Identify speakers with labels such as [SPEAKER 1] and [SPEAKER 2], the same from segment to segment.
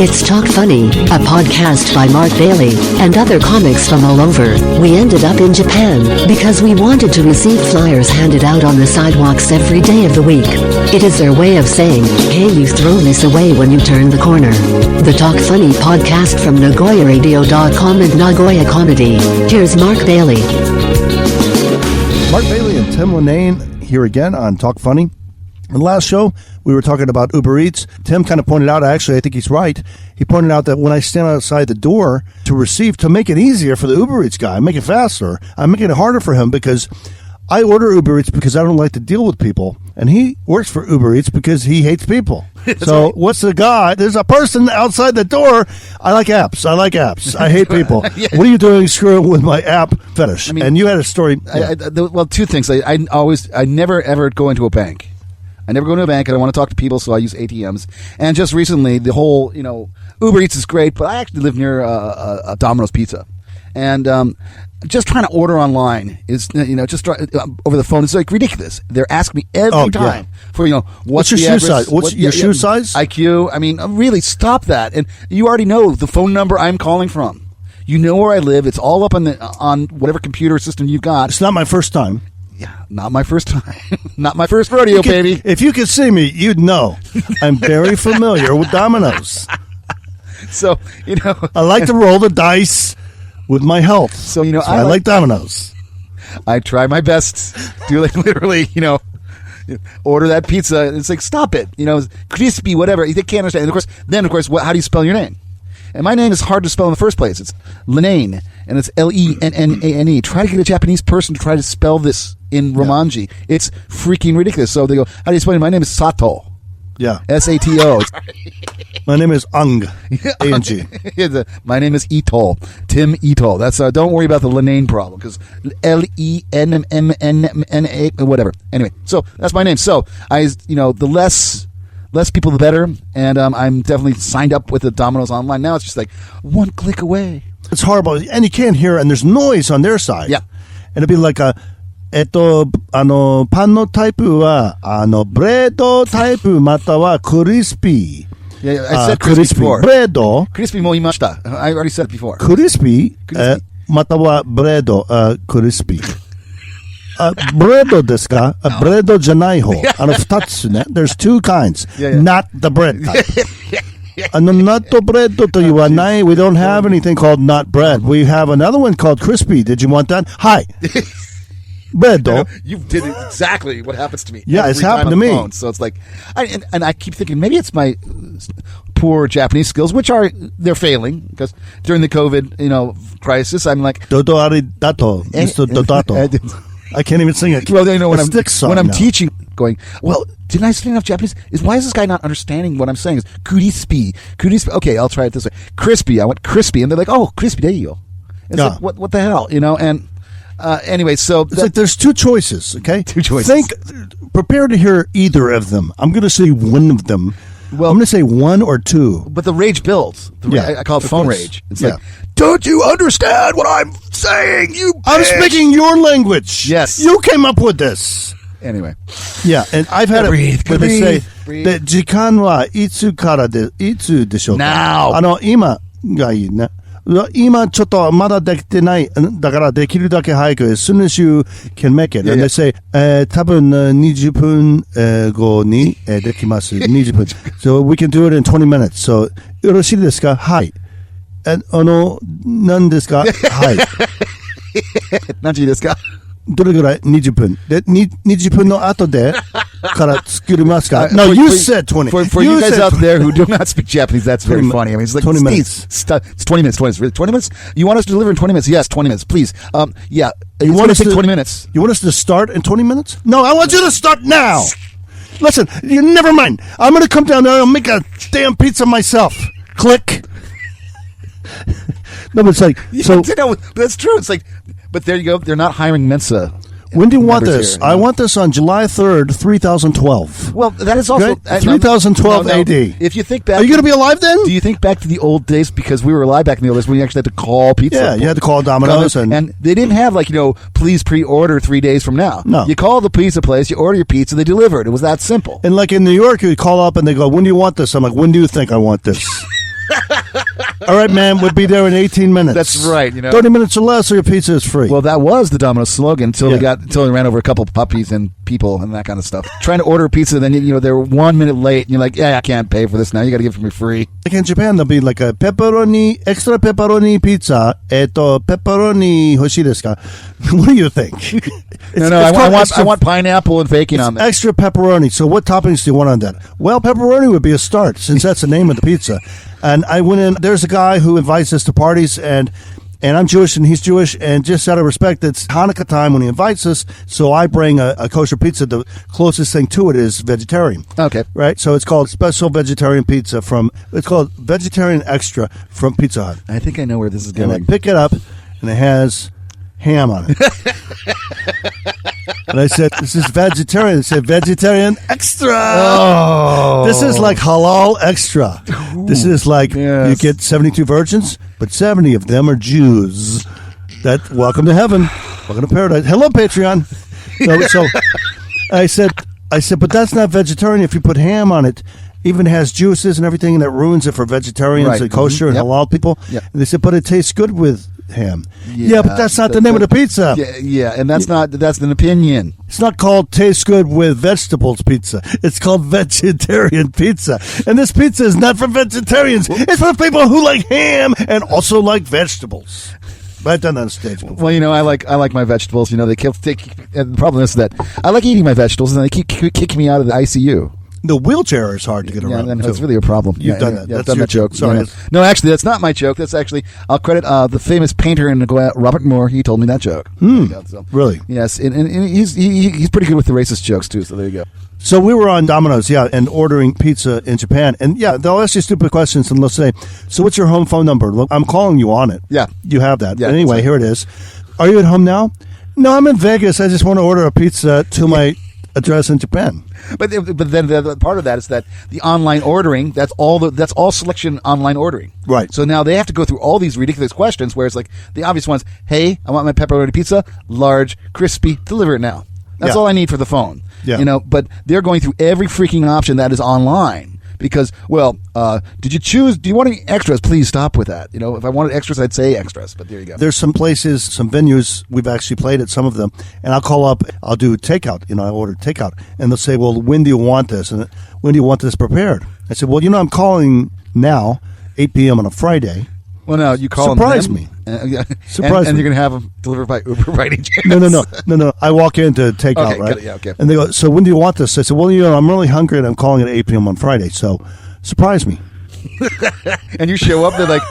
[SPEAKER 1] It's Talk Funny, a podcast by Mark Bailey and other comics from all over. We ended up in Japan because we wanted to receive flyers handed out on the sidewalks every day of the week. It is their way of saying, hey, you throw this away when you turn the corner. The Talk Funny podcast from NagoyaRadio.com and Nagoya Comedy. Here's Mark Bailey.
[SPEAKER 2] Mark Bailey and Tim Lennane here again on Talk Funny. In the last show, we were talking about Uber Eats. Tim kind of pointed out, actually, I think he's right. He pointed out that when I stand outside the door to receive, to make it easier for the Uber Eats guy, make it faster, I'm making it harder for him because I order Uber Eats because I don't like to deal with people. And he works for Uber Eats because he hates people. So right. What's the guy? There's a person outside the door. I like apps. I hate people. Yeah. What are you doing screwing with my app fetish? I mean, and you had a story.
[SPEAKER 3] Yeah. Well, two things. I never, ever go into a bank. I never go to a bank. I don't want to talk to people, so I use ATMs. And just recently, the whole, Uber Eats is great, but I actually live near a Domino's Pizza. And just trying to order online is, just over the phone. It's like ridiculous. They're asking me every time for, what's
[SPEAKER 2] your
[SPEAKER 3] shoe
[SPEAKER 2] address? Size? What's your shoe size?
[SPEAKER 3] IQ. I mean, really, stop that. And you already know the phone number I'm calling from. You know where I live. It's all up on whatever computer system you've got.
[SPEAKER 2] It's not my first time.
[SPEAKER 3] Yeah, not my first time. Not my first rodeo, baby.
[SPEAKER 2] If you could see me, you'd know. I'm very familiar with Domino's.
[SPEAKER 3] So,
[SPEAKER 2] I like to roll the dice with my health.
[SPEAKER 3] So,
[SPEAKER 2] I like Domino's.
[SPEAKER 3] I try my best to literally, order that pizza. It's like, stop it. Crispy, whatever. They can't understand. And of course, how do you spell your name? And my name is hard to spell in the first place. It's Lennane, and it's Lennane. Try to get a Japanese person to try to spell this in Romanji. Yeah. It's freaking ridiculous. So they go, how do you spell it? My name is Sato.
[SPEAKER 2] Yeah.
[SPEAKER 3] Sato.
[SPEAKER 2] My name is Ang. A-N-G.
[SPEAKER 3] My name is Ito. Tim Ito. That's don't worry about the Lennane problem, because L-E-N-M-M-N-A, whatever. Anyway, so that's my name. So the less people, the better. And I'm definitely signed up with the Domino's online. Now it's just like one click away.
[SPEAKER 2] It's horrible. And you can't hear, and there's noise on their side.
[SPEAKER 3] Yeah.
[SPEAKER 2] And it'd be like pain no type wa, bread type mata wa crispy.
[SPEAKER 3] Yeah, I said crispy before.
[SPEAKER 2] Bread.
[SPEAKER 3] Crispy mo imashita. I already said it before.
[SPEAKER 2] Crispy. Mata wa bread crispy. ブレードですか? ブレードじゃない方。二つね。There's two kinds. Not the bread type. Not bread と言わない. We don't have anything called not bread. We have another one called crispy. Did you want that? Hi. Bread.
[SPEAKER 3] You did exactly what happens to me.
[SPEAKER 2] Yeah, it's happened to me.
[SPEAKER 3] Phone. So it's like, and I keep thinking maybe it's my poor Japanese skills, which they're failing, because during the COVID, crisis, I'm like,
[SPEAKER 2] Dodo arigato, Mr. Dodato. I can't even sing it.
[SPEAKER 3] Well, when I'm teaching, going, well, didn't I speak enough Japanese? Why is this guy not understanding what I'm saying? It's crispy. Okay, I'll try it this way. Crispy. I went crispy, and they're like, oh, crispy deyo. It's like, what the hell, And anyway, so
[SPEAKER 2] it's like there's two choices. Okay,
[SPEAKER 3] two choices.
[SPEAKER 2] Prepare to hear either of them. I'm going to say one of them. Well, I'm going to say one or two.
[SPEAKER 3] But the rage builds. I call it phone rage. It's like, don't you understand what I'm saying? I'm
[SPEAKER 2] speaking your language.
[SPEAKER 3] Yes.
[SPEAKER 2] You came up with this.
[SPEAKER 3] Anyway.
[SPEAKER 2] Yeah, and I've had
[SPEAKER 3] breathe.
[SPEAKER 2] They say, the 時間はいつからで、いつでしょうか?
[SPEAKER 3] Now.
[SPEAKER 2] 今がいいね。今ちょっとまだできてない。だからできるだけ早く。As soon as you can make it. And they say, 多分20分後にできます。20分。So we can do it in 20 minutes. So よろしいですか? はい。何ですか? はい。
[SPEAKER 3] 何時ですか?
[SPEAKER 2] どれぐらい? 20分。で、20分の後でから作りますか? No, you said 20.
[SPEAKER 3] For you guys out there who do not speak Japanese, that's very funny. I mean, it's like
[SPEAKER 2] 20 minutes.
[SPEAKER 3] It's 20 minutes. 20 minutes? You want us to deliver in 20 minutes? Yes, 20 minutes. Please. Yeah.
[SPEAKER 2] You want us to take
[SPEAKER 3] 20 minutes?
[SPEAKER 2] You want us to start in 20 minutes? No, I want you to start now. Listen, never mind. I'm going to come down there and make a damn pizza myself. Click. No, but it's like,
[SPEAKER 3] that's true. It's like, but there you go. They're not hiring Mensa.
[SPEAKER 2] When do you want this? Here, I want this on July 3rd, 3012.
[SPEAKER 3] Well, that is also...
[SPEAKER 2] 3012 AD.
[SPEAKER 3] If you think back...
[SPEAKER 2] Are you going to be alive then?
[SPEAKER 3] Do you think back to the old days? Because we were alive back in the old days when you actually had to call pizza.
[SPEAKER 2] Yeah, you had to call Domino's.
[SPEAKER 3] And they didn't have, please pre-order 3 days from now.
[SPEAKER 2] No.
[SPEAKER 3] You call the pizza place, you order your pizza, they deliver it. It was that simple.
[SPEAKER 2] And like in New York, you call up and they go, when do you want this? I'm like, when do you think I want this? All right, man, we'll be there in 18 minutes.
[SPEAKER 3] That's right.
[SPEAKER 2] 30 minutes or less, or your pizza is free.
[SPEAKER 3] Well, that was the Domino's slogan until they ran over a couple of puppies and people and that kind of stuff. Trying to order a pizza, then they're 1 minute late, and you're like, I can't pay for this now. You got to give it to me free.
[SPEAKER 2] Like in Japan, there'll be like a extra pepperoni pizza. Pepperoni hoshii desu ka? What do you think?
[SPEAKER 3] I want pineapple and bacon on that.
[SPEAKER 2] Extra pepperoni. So what toppings do you want on that? Well, pepperoni would be a start, since that's the name of the pizza. And I went in. There's a guy who invites us to parties, and I'm Jewish and he's Jewish, and just out of respect, it's Hanukkah time when he invites us, so I bring a kosher pizza. The closest thing to it is vegetarian.
[SPEAKER 3] Okay.
[SPEAKER 2] Right? So it's called special vegetarian pizza it's called vegetarian extra from Pizza Hut.
[SPEAKER 3] I think I know where this is
[SPEAKER 2] And
[SPEAKER 3] going.
[SPEAKER 2] I pick it up, and it has ham on it. And I said, this is vegetarian. It said vegetarian extra.
[SPEAKER 3] Oh.
[SPEAKER 2] This is like halal extra. Ooh, this is like you get 72 virgins, but 70 of them are Jews. Welcome to heaven. Welcome to paradise. Hello, Patreon. So I said, but that's not vegetarian if you put ham on it. Even has juices and everything, and that ruins it for vegetarians and kosher and halal people. Yep. And they said, but it tastes good with ham. Yeah, but that's not the name of the pizza.
[SPEAKER 3] Yeah, and that's an opinion.
[SPEAKER 2] It's not called tastes good with vegetables pizza. It's called vegetarian pizza. And this pizza is not for vegetarians. It's for people who like ham and also like vegetables. But I've done that on stage before.
[SPEAKER 3] Well, I like my vegetables. And the problem is that I like eating my vegetables, and they keep kicking me out of the ICU.
[SPEAKER 2] The wheelchair is hard to get around.
[SPEAKER 3] Yeah, that's really a problem.
[SPEAKER 2] You've done that.
[SPEAKER 3] That's your joke.
[SPEAKER 2] Sorry.
[SPEAKER 3] No, actually, that's not my joke. That's actually, I'll credit the famous painter in Nagoya, Robert Moore. He told me that joke.
[SPEAKER 2] Really?
[SPEAKER 3] Yes, and he's pretty good with the racist jokes, too, so there you go.
[SPEAKER 2] So we were on Domino's, and ordering pizza in Japan. And, they'll ask you stupid questions, and they'll say, so what's your home phone number? Look, I'm calling you on it.
[SPEAKER 3] Yeah.
[SPEAKER 2] You have that.
[SPEAKER 3] Yeah,
[SPEAKER 2] anyway, here it is. Are you at home now? No, I'm in Vegas. I just want to order a pizza to my address in Japan.
[SPEAKER 3] But then the part of that is that the online ordering, that's all selection online ordering.
[SPEAKER 2] Right.
[SPEAKER 3] So now they have to go through all these ridiculous questions where it's like the obvious ones, hey, I want my pepperoni pizza, large, crispy, deliver it now. That's all I need for the phone.
[SPEAKER 2] Yeah.
[SPEAKER 3] But they're going through every freaking option that is online. Because, do you want any extras? Please stop with that. If I wanted extras, I'd say extras. But there you go.
[SPEAKER 2] There's some places, some venues, we've actually played at some of them, and I'll call up, I'll do takeout. I order takeout. And they'll say, well, when do you want this? And when do you want this prepared? I said, well, I'm calling now, 8 p.m. on a Friday.
[SPEAKER 3] Well, no, you call
[SPEAKER 2] Surprise
[SPEAKER 3] them.
[SPEAKER 2] me.
[SPEAKER 3] Surprise me. And you're going to have them delivered by Uber by any chance.
[SPEAKER 2] No. I walk in to take out, right?
[SPEAKER 3] Okay.
[SPEAKER 2] And they go, so when do you want this? I said, well, I'm really hungry and I'm calling at 8 p.m. on Friday, so surprise me.
[SPEAKER 3] And you show up, they're like,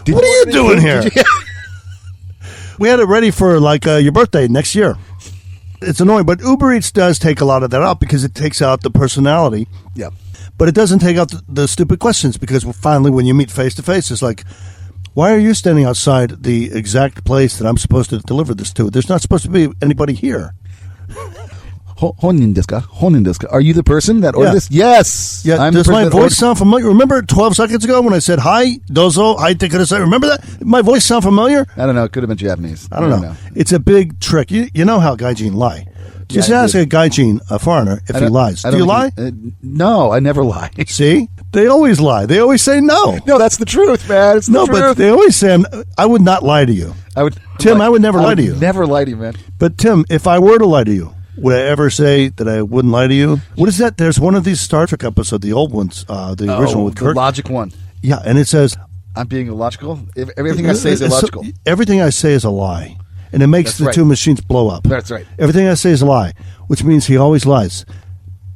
[SPEAKER 2] what are you doing here? We had it ready for your birthday next year. It's annoying, but Uber Eats does take a lot of that out because it takes out the personality.
[SPEAKER 3] Yeah.
[SPEAKER 2] But it doesn't take out the stupid questions because finally when you meet face to face, it's like, why are you standing outside the exact place that I'm supposed to deliver this to? There's not supposed to be anybody here.
[SPEAKER 3] Honin desu ka? Are you the person that ordered this? Yes.
[SPEAKER 2] Yeah. Does my voice sound familiar? Remember 12 seconds ago when I said, hi, dozo, hi, te kudasai? Remember that? My voice sound familiar?
[SPEAKER 3] I don't know. It could have been Japanese.
[SPEAKER 2] I don't know. It's a big trick. You know how gaijin lie. Just ask a gaijin, a foreigner, if he lies. Do you lie?
[SPEAKER 3] No, I never lie.
[SPEAKER 2] See? They always lie. They always say no.
[SPEAKER 3] No, that's the truth, man. It's the truth.
[SPEAKER 2] But they always say, I would not lie to you. Tim, I would never lie to you.
[SPEAKER 3] Never lie to you, man.
[SPEAKER 2] But Tim, if I were to lie to you, would I ever say that I wouldn't lie to you? What is that? There's one of these Star Trek episodes, the old ones, the original with Kirk.
[SPEAKER 3] The logic one.
[SPEAKER 2] Yeah, and it says,
[SPEAKER 3] I'm being illogical? Everything I say is illogical.
[SPEAKER 2] Everything I say is a lie. And it makes the two machines blow up.
[SPEAKER 3] That's right.
[SPEAKER 2] Everything I say is a lie, which means he always lies.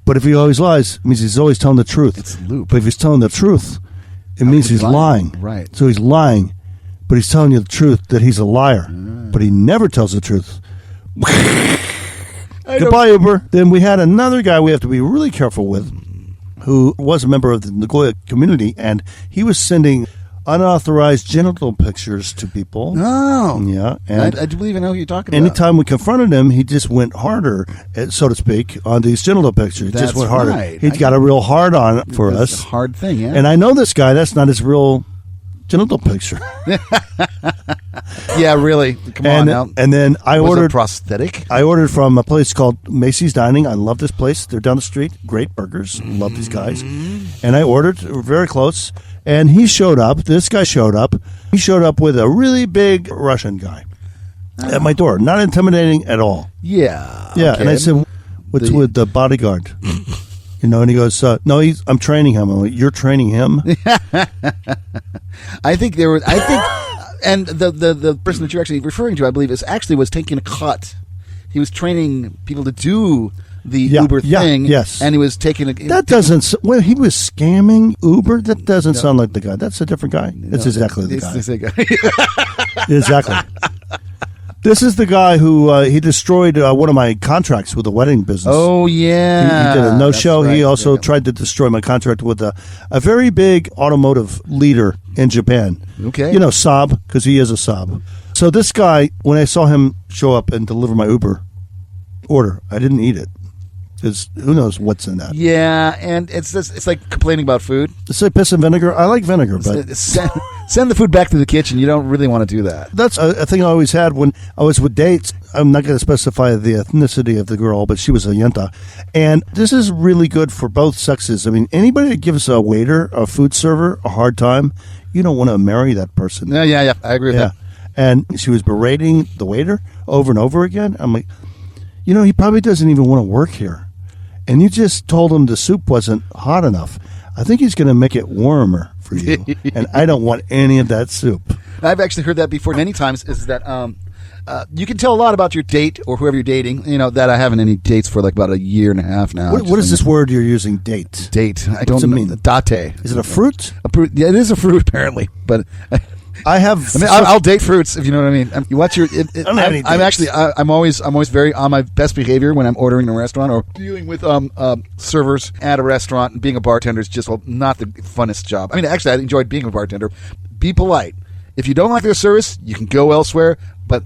[SPEAKER 2] But if he always lies, it means he's always telling the truth.
[SPEAKER 3] It's a loop.
[SPEAKER 2] But if he's telling the truth, it means he's lying.
[SPEAKER 3] Right.
[SPEAKER 2] So he's lying, but he's telling you the truth that he's a liar. But he never tells the truth. Goodbye, Uber. Then we had another guy we have to be really careful with who was a member of the Nagoya community, and he was sending unauthorized genital pictures to people.
[SPEAKER 3] Oh.
[SPEAKER 2] Yeah. And
[SPEAKER 3] I do believe I know who you're talking about.
[SPEAKER 2] anytime we confronted him, he just went harder, so to speak, on these genital pictures.
[SPEAKER 3] That's
[SPEAKER 2] just went harder.
[SPEAKER 3] right.
[SPEAKER 2] He's got a real hard on for us.
[SPEAKER 3] It's a hard thing, yeah.
[SPEAKER 2] And I know this guy, that's not his real genital picture.
[SPEAKER 3] Yeah, really. Come on now.
[SPEAKER 2] And then I
[SPEAKER 3] Was it
[SPEAKER 2] ordered
[SPEAKER 3] prosthetic.
[SPEAKER 2] I ordered from a place called Macy's Dining. I love this place. They're down the street. Great burgers. Love these guys. And I ordered. We're very close. And he showed up. This guy showed up. He showed up with a really big Russian guy at my door. Not intimidating at all.
[SPEAKER 3] Yeah.
[SPEAKER 2] Yeah.
[SPEAKER 3] okay.
[SPEAKER 2] And I said, "What's with the bodyguard?" And he goes, "No, I'm training him." I'm like, "You're training him?"
[SPEAKER 3] I think there were. I think, and the person that you're actually referring to, I believe, was taking a cut. He was training people to do the Uber thing.
[SPEAKER 2] Yes,
[SPEAKER 3] and he was taking a.
[SPEAKER 2] That doesn't. Well, he was scamming Uber. That doesn't sound like the guy. That's a different guy. That's exactly the guy.
[SPEAKER 3] It's the guy.
[SPEAKER 2] Exactly. This is the guy who he destroyed one of my contracts with the wedding business.
[SPEAKER 3] Oh, yeah.
[SPEAKER 2] He did a no-show.
[SPEAKER 3] Right.
[SPEAKER 2] He also tried to destroy my contract with a very big automotive leader in Japan.
[SPEAKER 3] Okay.
[SPEAKER 2] You know, Saab, because he is a Saab. So this guy, when I saw him show up and deliver my Uber order, I didn't eat it. Because who knows what's in that.
[SPEAKER 3] Yeah, and it's like complaining about food.
[SPEAKER 2] It's like piss and vinegar. I like vinegar, but...
[SPEAKER 3] Send the food back to the kitchen. You don't really want to do that.
[SPEAKER 2] That's a thing I always had when I was with dates. I'm not going to specify the ethnicity of the girl, but she was a yenta. And this is really good for both sexes. I mean, anybody that gives a waiter, a food server, a hard time, you don't want to marry that person.
[SPEAKER 3] Yeah. I agree with that.
[SPEAKER 2] And she was berating the waiter over and over again. I'm like, he probably doesn't even want to work here. And you just told him the soup wasn't hot enough. I think he's going to make it warmer for you. And I don't want any of that soup.
[SPEAKER 3] I've actually heard that before many times, is that you can tell a lot about your date or whoever you're dating. That I haven't any dates for like about a year and a half now.
[SPEAKER 2] What is this word you're using, date?
[SPEAKER 3] Date. I
[SPEAKER 2] What's
[SPEAKER 3] don't
[SPEAKER 2] it
[SPEAKER 3] mean.
[SPEAKER 2] mean?
[SPEAKER 3] Date.
[SPEAKER 2] Is it a fruit?
[SPEAKER 3] Yeah, it is a fruit apparently, but I'll date fruits if you know what I mean. You watch your.
[SPEAKER 2] I don't have any
[SPEAKER 3] I'm
[SPEAKER 2] dates.
[SPEAKER 3] actually. I'm always very on my best behavior when I'm ordering in a restaurant or dealing with servers at a restaurant. And being a bartender is just not the funnest job. I mean, actually, I enjoyed being a bartender. Be polite. If you don't like their service, you can go elsewhere, but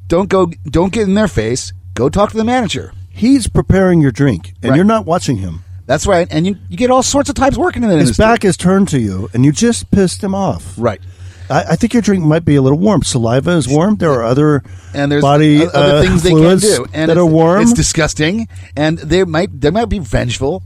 [SPEAKER 3] don't get in their face. Go talk to the manager.
[SPEAKER 2] He's preparing your drink, and you're not watching him.
[SPEAKER 3] That's right, and you get all sorts of types working in that
[SPEAKER 2] His
[SPEAKER 3] industry.
[SPEAKER 2] back is turned to you, and you just pissed him off.
[SPEAKER 3] Right.
[SPEAKER 2] I think your drink might be a little warm. Saliva is warm. There are other
[SPEAKER 3] and there's
[SPEAKER 2] body
[SPEAKER 3] other things they can
[SPEAKER 2] fluids
[SPEAKER 3] do and
[SPEAKER 2] that are warm.
[SPEAKER 3] It's disgusting, and they might be vengeful.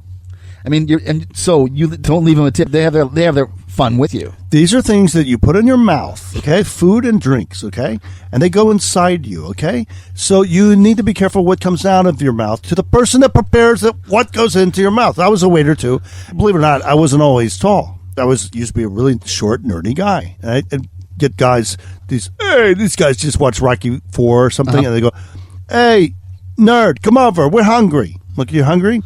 [SPEAKER 3] I mean, so you don't leave them a tip. They have their fun with you.
[SPEAKER 2] These are things that you put in your mouth, okay? Food and drinks, okay? And they go inside you, okay? So you need to be careful what comes out of your mouth to the person that prepares what goes into your mouth. I was a waiter too. Believe it or not, I wasn't always tall. I used to be a really short, nerdy guy. And I'd get guys, these guys just watch Rocky IV or something, and they go, "Hey, nerd, come over. We're hungry." Look, you hungry?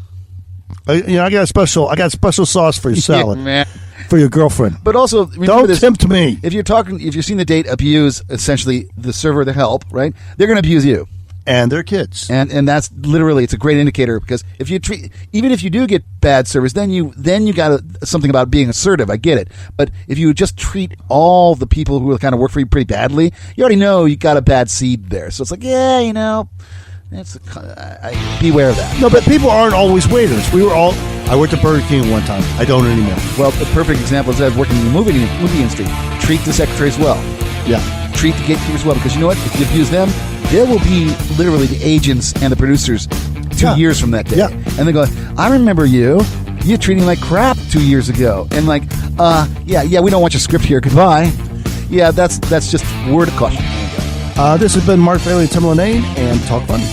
[SPEAKER 2] I got a special sauce for your salad.
[SPEAKER 3] Yeah, man.
[SPEAKER 2] For your girlfriend.
[SPEAKER 3] But also,
[SPEAKER 2] don't tempt me.
[SPEAKER 3] If you're seeing the date abuse essentially the server, the help, right? They're going to abuse you.
[SPEAKER 2] And their kids.
[SPEAKER 3] And that's literally, it's a great indicator, because if you even if you do get bad service, then you got something about being assertive. I get it. But if you just treat all the people who kind of work for you pretty badly, you already know you got a bad seed there. So it's like, beware of that.
[SPEAKER 2] No, but people aren't always waiters. I worked at Burger King one time. I don't anymore.
[SPEAKER 3] Well, the perfect example is that working in the movie industry. Treat the secretaries well.
[SPEAKER 2] Yeah.
[SPEAKER 3] Treat the gatekeepers well, because you know what? If you abuse them, there will be literally the agents and the producers 2 years from that day.
[SPEAKER 2] Yeah.
[SPEAKER 3] And they go, "I remember you treating like crap 2 years ago." And like, we don't want your script here. Goodbye. Yeah, that's just word of caution.
[SPEAKER 2] This has been Mark Bailey and Tim Lennane, and Talk Funny.